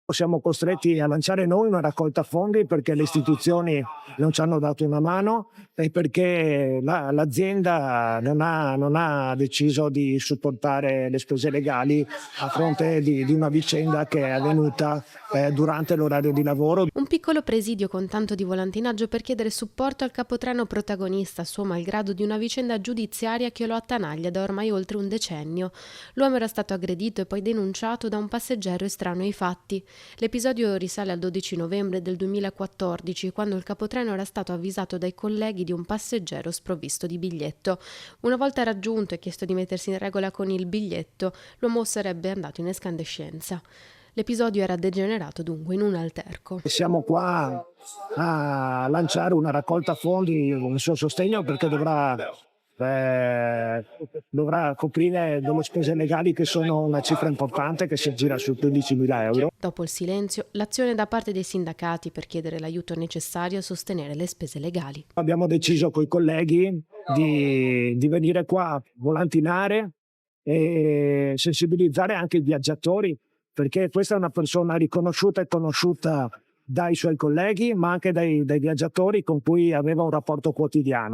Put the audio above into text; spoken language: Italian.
Siamo costretti a lanciare noi una raccolta fondi perché le istituzioni non ci hanno dato una mano e perché l'azienda non ha deciso di supportare le spese legali a fronte di una vicenda che è avvenuta durante l'orario di lavoro. Un piccolo presidio con tanto di volantinaggio per chiedere supporto al capotreno protagonista, suo malgrado, di una vicenda giudiziaria che lo attanaglia da ormai oltre un decennio. L'uomo era stato aggredito e poi denunciato da un passeggero estraneo ai fatti. L'episodio risale al 12 novembre del 2014, quando il capotreno era stato avvisato dai colleghi di un passeggero sprovvisto di biglietto. Una volta raggiunto e chiesto di mettersi in regola con il biglietto, l'uomo sarebbe andato in escandescenza. L'episodio era degenerato dunque in un alterco. Siamo qua a lanciare una raccolta fondi in suo sostegno perché dovrà coprire delle spese legali che sono una cifra importante che si aggira su 15.000 euro. Dopo il silenzio, l'azione da parte dei sindacati per chiedere l'aiuto necessario a sostenere le spese legali. Abbiamo deciso coi colleghi di venire qua a volantinare e sensibilizzare anche i viaggiatori, perché questa è una persona riconosciuta e conosciuta dai suoi colleghi, ma anche dai viaggiatori con cui aveva un rapporto quotidiano.